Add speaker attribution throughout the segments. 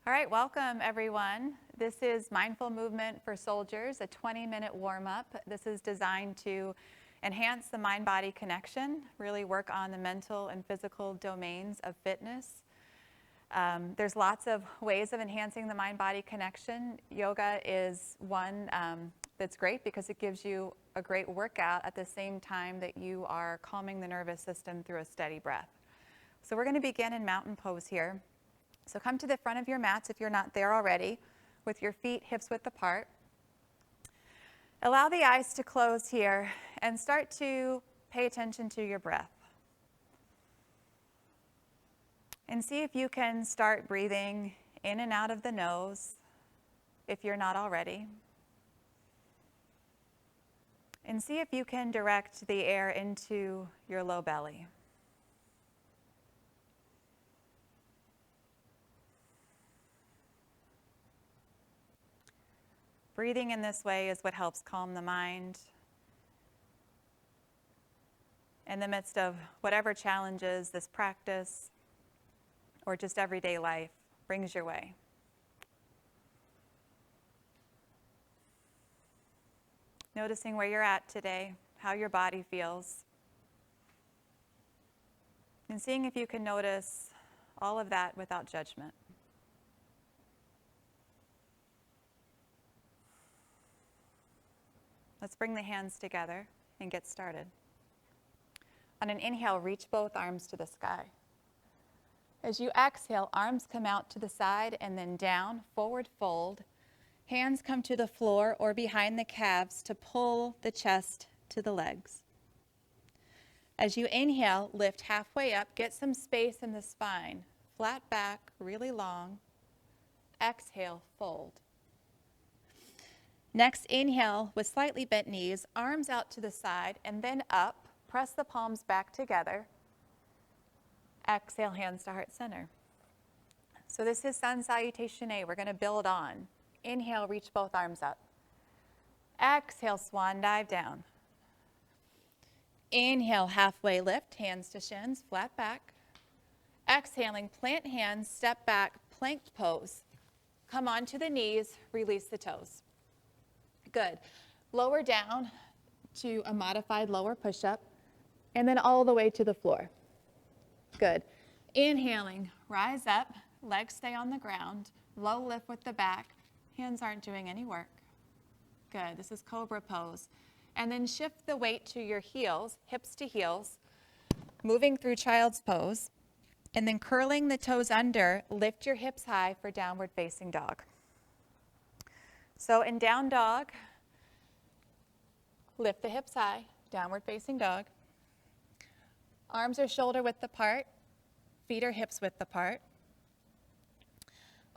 Speaker 1: All right, welcome everyone. This is Mindful Movement for Soldiers, a 20-minute warm-up. This is designed to enhance the mind-body connection, really work on the mental and physical domains of fitness. There's lots of ways of enhancing the mind-body connection. Yoga is one that's great because it gives you a great workout at the same time that you are calming the nervous system through a steady breath. So we're going to begin in mountain pose here. So come to the front of your mats if you're not there already, with your feet hips width apart. Allow the eyes to close here and start to pay attention to your breath. And see if you can start breathing in and out of the nose if you're not already. And see if you can direct the air into your low belly. Breathing in this way is what helps calm the mind in the midst of whatever challenges this practice or just everyday life brings your way. Noticing where you're at today, how your body feels, and seeing if you can notice all of that without judgment. Let's bring the hands together and get started. On an inhale, reach both arms to the sky. As you exhale, arms come out to the side and then down, forward fold. Hands come to the floor or behind the calves to pull the chest to the legs. As you inhale, lift halfway up, get some space in the spine. Flat back, really long. Exhale, fold. Next, inhale with slightly bent knees, arms out to the side and then up. Press the palms back together. Exhale, hands to heart center. So this is Sun Salutation A. We're going to build on. Inhale, reach both arms up. Exhale, swan dive down. Inhale, halfway lift, hands to shins, flat back. Exhaling, plant hands, step back, plank pose. Come onto the knees, release the toes. Good. Lower down to a modified lower push-up, and then all the way to the floor. Good. Inhaling, rise up, legs stay on the ground, low lift with the back, hands aren't doing any work. Good. This is cobra pose. And then shift the weight to your heels, hips to heels, moving through child's pose, and then curling the toes under, lift your hips high for downward facing dog. So in down dog, lift the hips high, downward facing dog. Arms are shoulder width apart, feet are hips width apart.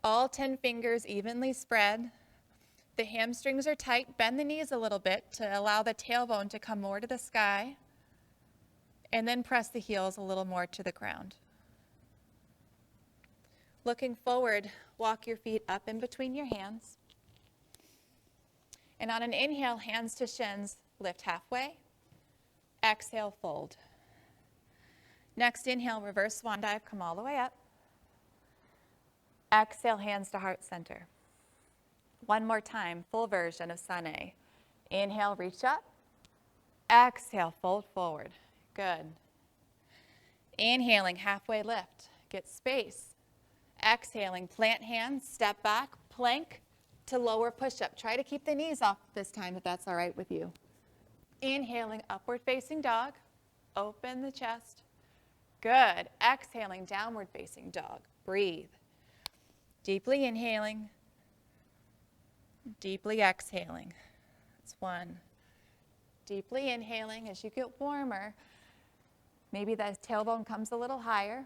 Speaker 1: All 10 fingers evenly spread. The hamstrings are tight, bend the knees a little bit to allow the tailbone to come more to the sky. And then press the heels a little more to the ground. Looking forward, walk your feet up in between your hands. And on an inhale, hands to shins, lift halfway. Exhale, fold. Next inhale, reverse swan dive, come all the way up. Exhale, hands to heart center. One more time, full version of Sun A. Inhale, reach up. Exhale, fold forward. Good. Inhaling, halfway lift, get space. Exhaling, plant hands, step back, plank to lower push-up. Try to keep the knees off this time if that's all right with you. Inhaling, upward facing dog. Open the chest. Good. Exhaling, downward facing dog. Breathe. Deeply inhaling. Deeply exhaling. That's one. Deeply inhaling. As you get warmer, maybe the tailbone comes a little higher.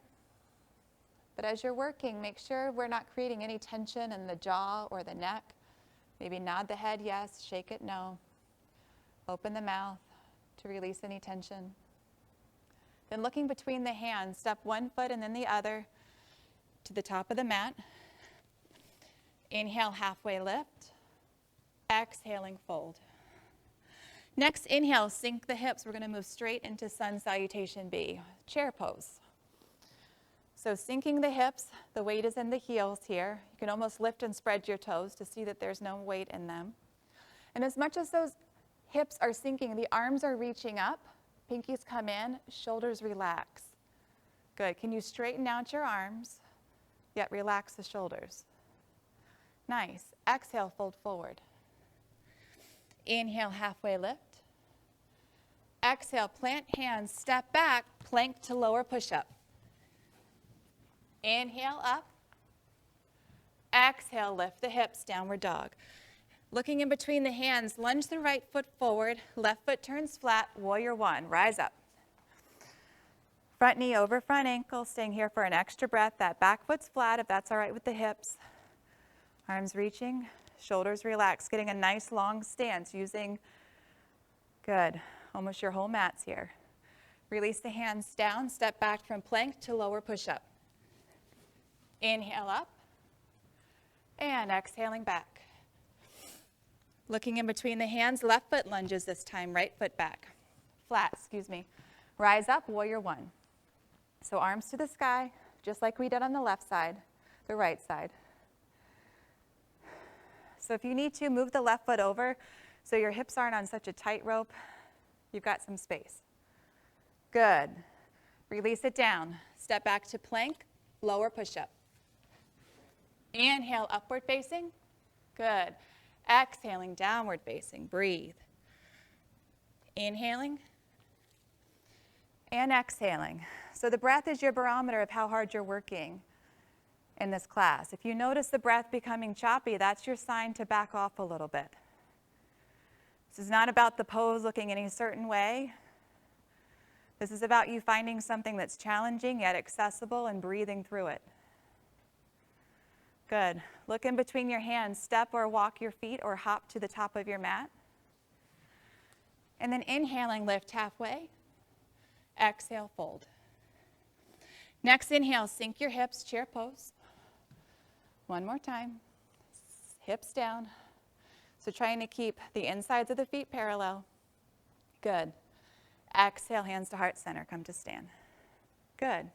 Speaker 1: But as you're working, make sure we're not creating any tension in the jaw or the neck. Maybe nod the head, yes. Shake it, no. Open the mouth to release any tension. Then looking between the hands, step one foot and then the other to the top of the mat. Inhale, halfway lift. Exhaling, fold. Next, inhale, sink the hips. We're going to move straight into Sun Salutation B, chair pose. So sinking the hips, the weight is in the heels here. You can almost lift and spread your toes to see that there's no weight in them. And as much as those hips are sinking, the arms are reaching up. Pinkies come in, shoulders relax. Good. Can you straighten out your arms, yet relax the shoulders? Nice. Exhale, fold forward. Inhale, halfway lift. Exhale, plant hands, step back, plank to lower push-up. Inhale, up. Exhale, lift the hips, downward dog. Looking in between the hands, lunge the right foot forward, left foot turns flat, warrior one, rise up. Front knee over front ankle, staying here for an extra breath. That back foot's flat if that's all right with the hips. Arms reaching, shoulders relaxed, getting a nice long stance using, good, almost your whole mat's here. Release the hands down, step back from plank to lower push-up. Inhale up, and exhaling back. Looking in between the hands, left foot lunges this time, right foot back. Flat, excuse me. Rise up, warrior one. So arms to the sky, just like we did on the left side, the right side. So if you need to, move the left foot over so your hips aren't on such a tight rope. You've got some space. Good. Release it down. Step back to plank, lower push-up. Inhale, upward facing. Good. Exhaling, downward facing. Breathe. Inhaling and exhaling. So the breath is your barometer of how hard you're working in this class. If you notice the breath becoming choppy, that's your sign to back off a little bit. This is not about the pose looking any certain way. This is about you finding something that's challenging yet accessible and breathing through it. Good. Look in between your hands. Step or walk your feet or hop to the top of your mat. And then inhaling, lift halfway. Exhale, fold. Next inhale, sink your hips, chair pose. One more time. Hips down. So trying to keep the insides of the feet parallel. Good. Exhale, hands to heart center. Come to stand. Good.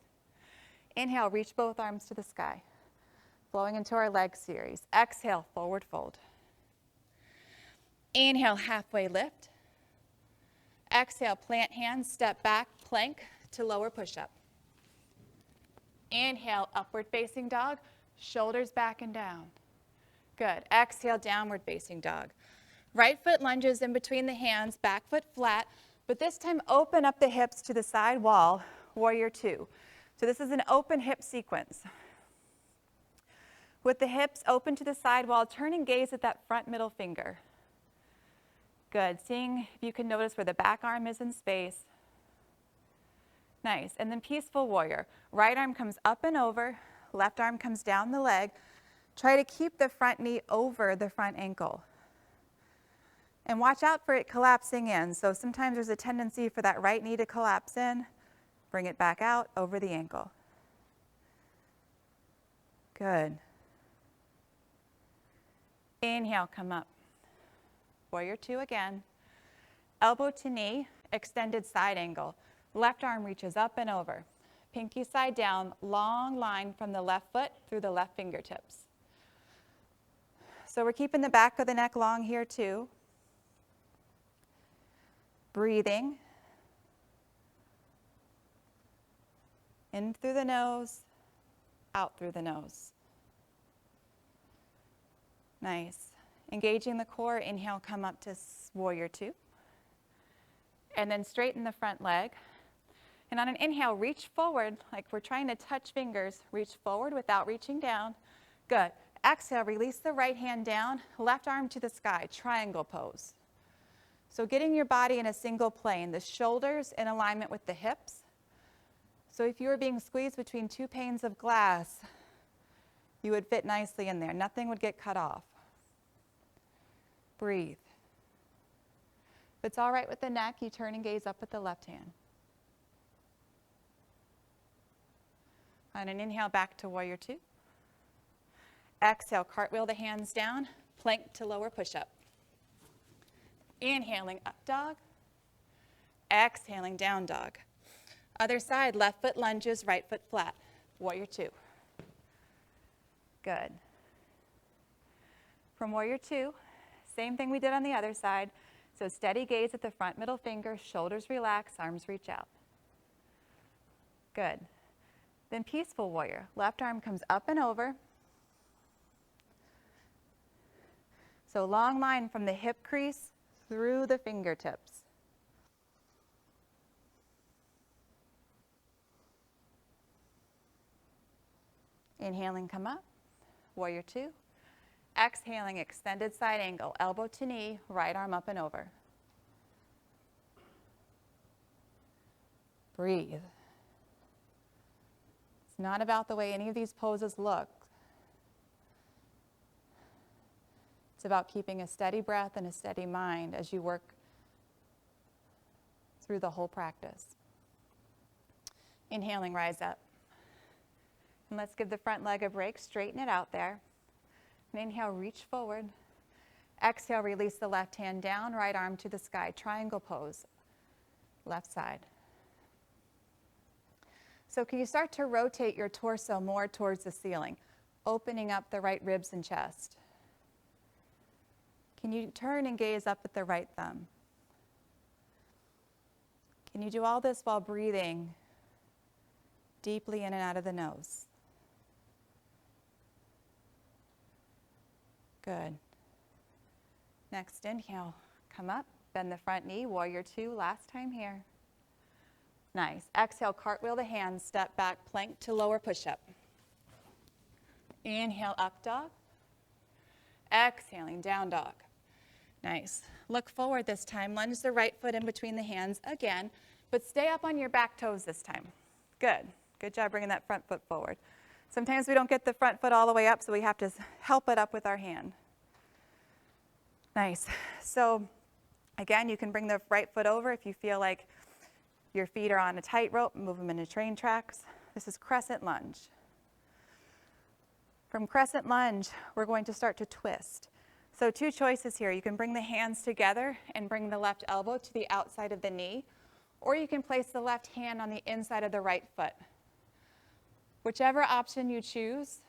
Speaker 1: Inhale, reach both arms to the sky. Flowing into our leg series. Exhale, forward fold. Inhale, halfway lift. Exhale, plant hands, step back, plank to lower push-up. Inhale, upward facing dog, shoulders back and down. Good. Exhale, downward facing dog. Right foot lunges in between the hands, back foot flat, but this time open up the hips to the side wall, warrior two. So this is an open hip sequence. With the hips open to the side wall, turn and gaze at that front middle finger. Good. Seeing if you can notice where the back arm is in space. Nice. And then peaceful warrior. Right arm comes up and over, left arm comes down the leg. Try to keep the front knee over the front ankle. And watch out for it collapsing in. So sometimes there's a tendency for that right knee to collapse in. Bring it back out over the ankle. Good. Inhale, come up. Warrior two again. Elbow to knee, extended side angle. Left arm reaches up and over. Pinky side down, long line from the left foot through the left fingertips. So we're keeping the back of the neck long here too. Breathing. In through the nose, out through the nose. Nice. Engaging the core, inhale, come up to warrior two. And then straighten the front leg. And on an inhale, reach forward, like we're trying to touch fingers. Reach forward without reaching down. Good. Exhale, release the right hand down, left arm to the sky, triangle pose. So getting your body in a single plane, the shoulders in alignment with the hips. So if you were being squeezed between two panes of glass, you would fit nicely in there. Nothing would get cut off. Breathe. If it's all right with the neck, you turn and gaze up at the left hand. On an inhale, back to warrior two. Exhale, cartwheel the hands down, plank to lower push-up. Inhaling, up dog. Exhaling, down dog. Other side, left foot lunges, right foot flat. Warrior two. Good. From warrior two, same thing we did on the other side. So steady gaze at the front middle finger, shoulders relax, arms reach out. Good. Then peaceful warrior. Left arm comes up and over. So long line from the hip crease through the fingertips. Inhaling, come up. Warrior two. Exhaling, extended side angle, elbow to knee, right arm up and over. Breathe. It's not about the way any of these poses look. It's about keeping a steady breath and a steady mind as you work through the whole practice. Inhaling, rise up. And let's give the front leg a break, straighten it out there. And inhale, reach forward. Exhale, release the left hand down, right arm to the sky, triangle pose, left side. So can you start to rotate your torso more towards the ceiling, opening up the right ribs and chest? Can you turn and gaze up at the right thumb? Can you do all this while breathing deeply in and out of the nose? Good. Next inhale, come up, bend the front knee, warrior two, last time here. Nice. Exhale, cartwheel the hands, step back, plank to lower push-up. Inhale, up dog. Exhaling, down dog. Nice. Look forward this time. Lunge the right foot in between the hands again, but stay up on your back toes this time. Good. Good job bringing that front foot forward. Sometimes we don't get the front foot all the way up, so we have to help it up with our hand. Nice. So again, you can bring the right foot over if you feel like your feet are on a tightrope, move them into train tracks. This is crescent lunge. From crescent lunge, we're going to start to twist. So two choices here. You can bring the hands together and bring the left elbow to the outside of the knee, or you can place the left hand on the inside of the right foot. Whichever option you choose,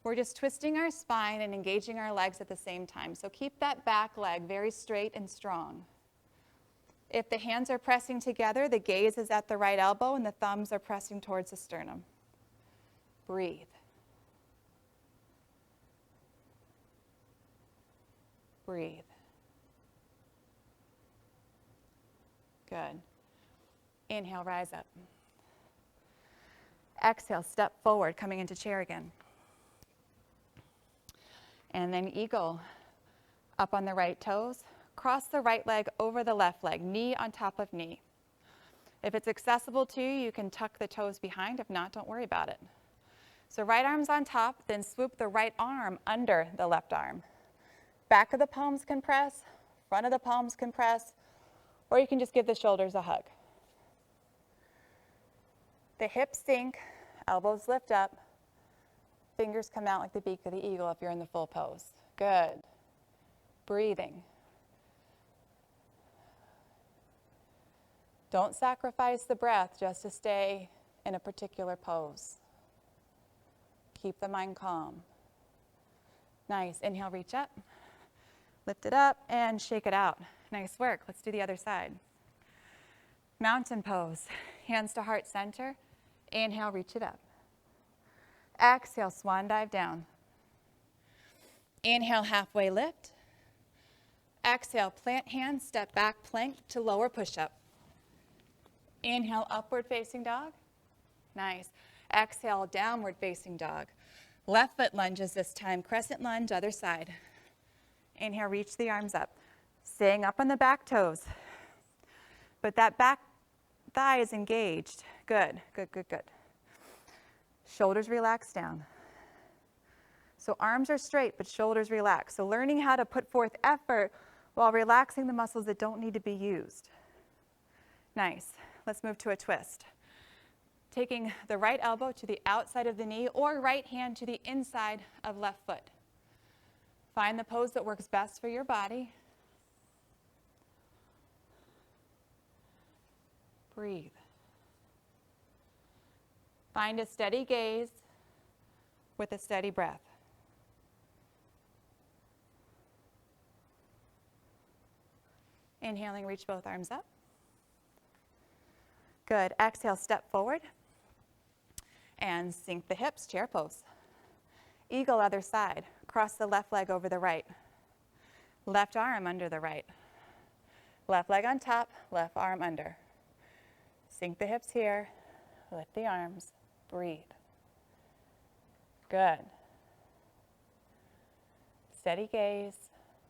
Speaker 1: we're just twisting our spine and engaging our legs at the same time. So keep that back leg very straight and strong. If the hands are pressing together, the gaze is at the right elbow and the thumbs are pressing towards the sternum. Breathe. Breathe. Good. Inhale, rise up. Exhale, step forward, coming into chair again. And then eagle, up on the right toes. Cross the right leg over the left leg, knee on top of knee. If it's accessible to you, you can tuck the toes behind. If not, don't worry about it. So right arm's on top, then swoop the right arm under the left arm. Back of the palms can press, front of the palms can press, or you can just give the shoulders a hug. The hips sink, elbows lift up, fingers come out like the beak of the eagle if you're in the full pose. Good. Breathing. Don't sacrifice the breath just to stay in a particular pose. Keep the mind calm. Nice. Inhale, reach up. Lift it up and shake it out. Nice work. Let's do the other side. Mountain pose. Hands to heart center. Inhale, reach it up. Exhale, swan dive down. Inhale, halfway lift. Exhale, plant hands, step back, plank to lower push-up. Inhale, upward facing dog. Nice. Exhale, downward facing dog. Left foot lunges this time. Crescent lunge, other side. Inhale, reach the arms up. Staying up on the back toes. But that back thigh is engaged. Good, good, good, good. Shoulders relax down. So arms are straight, but shoulders relax. So learning how to put forth effort while relaxing the muscles that don't need to be used. Nice. Let's move to a twist. Taking the right elbow to the outside of the knee or right hand to the inside of left foot. Find the pose that works best for your body. Breathe. Find a steady gaze with a steady breath. Inhaling, reach both arms up. Good. Exhale, step forward and sink the hips, chair pose. Eagle other side. Cross the left leg over the right. Left arm under the right. Left leg on top, left arm under. Sink the hips here. Lift the arms. Breathe. Good. Steady gaze,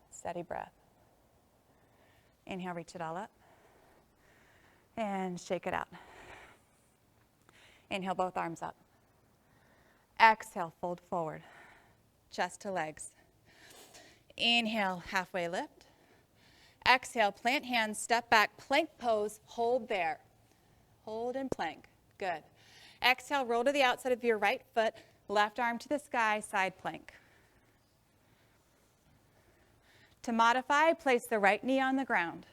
Speaker 1: steady breath. Inhale, reach it all up. And shake it out. Inhale, both arms up. Exhale, fold forward. Chest to legs. Inhale, halfway lift. Exhale, plant hands, step back, plank pose, hold there. Hold and plank. Good. Exhale, roll to the outside of your right foot, left arm to the sky, side plank. To modify, place the right knee on the ground.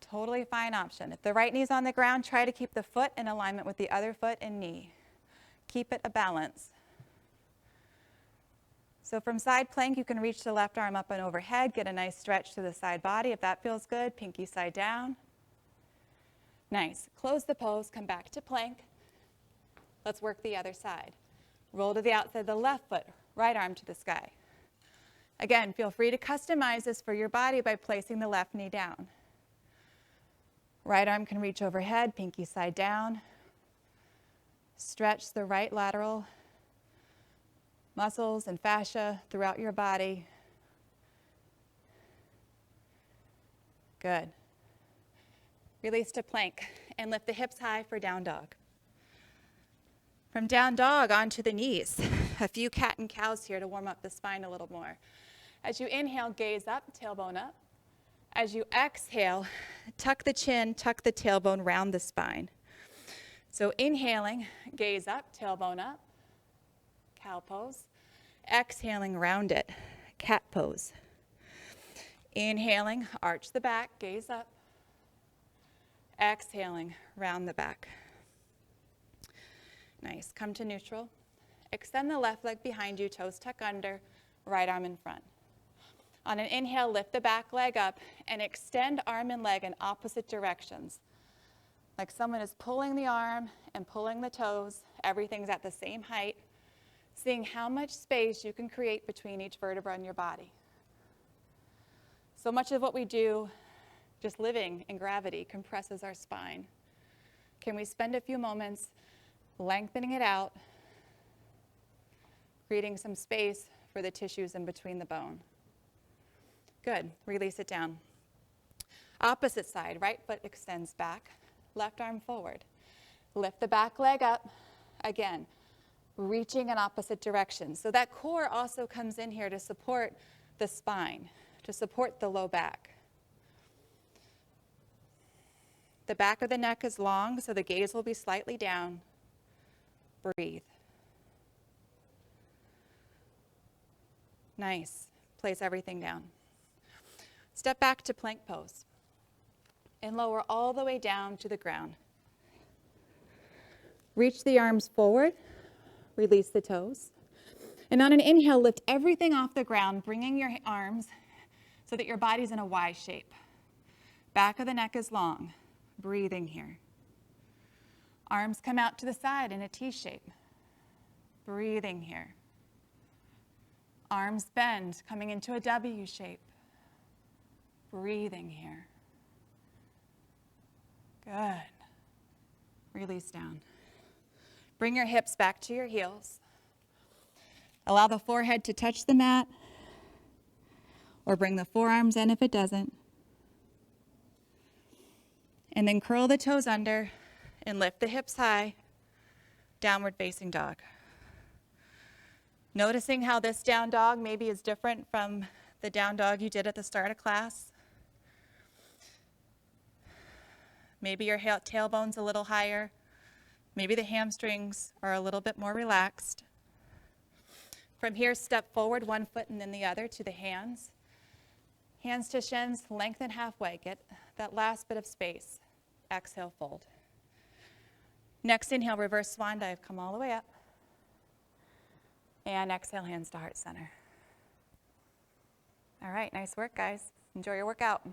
Speaker 1: Totally fine option. If the right knee's on the ground, try to keep the foot in alignment with the other foot and knee. Keep it a balance. So from side plank, you can reach the left arm up and overhead, get a nice stretch to the side body. If that feels good, pinky side down. Nice. Close the pose, come back to plank. Let's work the other side. Roll to the outside of the left foot, right arm to the sky. Again, feel free to customize this for your body by placing the left knee down. Right arm can reach overhead, pinky side down. Stretch the right lateral muscles and fascia throughout your body. Good. Release to plank and lift the hips high for down dog. From down dog onto the knees. A few cat and cows here to warm up the spine a little more. As you inhale, gaze up, tailbone up. As you exhale, tuck the chin, tuck the tailbone, round the spine. So inhaling, gaze up, tailbone up, cow pose. Exhaling, round it, cat pose. Inhaling, arch the back, gaze up. Exhaling, round the back. Nice. Come to neutral. Extend the left leg behind you, toes tuck under, right arm in front. On an inhale, lift the back leg up and extend arm and leg in opposite directions. Like someone is pulling the arm and pulling the toes. Everything's at the same height. Seeing how much space you can create between each vertebra in your body. So much of what we do, just living in gravity, compresses our spine. Can we spend a few moments lengthening it out, creating some space for the tissues in between the bone? Good. Release it down. Opposite side, right foot extends back, left arm forward. Lift the back leg up. Again, reaching in opposite directions. So that core also comes in here to support the spine, to support the low back. The back of the neck is long, so the gaze will be slightly down. Breathe. Nice. Place everything down. Step back to plank pose and lower all the way down to the ground. Reach the arms forward, release the toes. And on an inhale, lift everything off the ground, bringing your arms so that your body's in a Y shape. Back of the neck is long, breathing here. Arms come out to the side in a T shape, breathing here. Arms bend, coming into a W shape. Breathing here. Good. Release down. Bring your hips back to your heels. Allow the forehead to touch the mat, or bring the forearms in if it doesn't. And then curl the toes under and lift the hips high, downward facing dog. Noticing how this down dog maybe is different from the down dog you did at the start of class. Maybe your tailbone's a little higher. Maybe the hamstrings are a little bit more relaxed. From here, step forward, one foot and then the other to the hands. Hands to shins, lengthen halfway. Get that last bit of space. Exhale, fold. Next inhale, reverse swan dive, come all the way up. And exhale, hands to heart center. All right, nice work, guys. Enjoy your workout.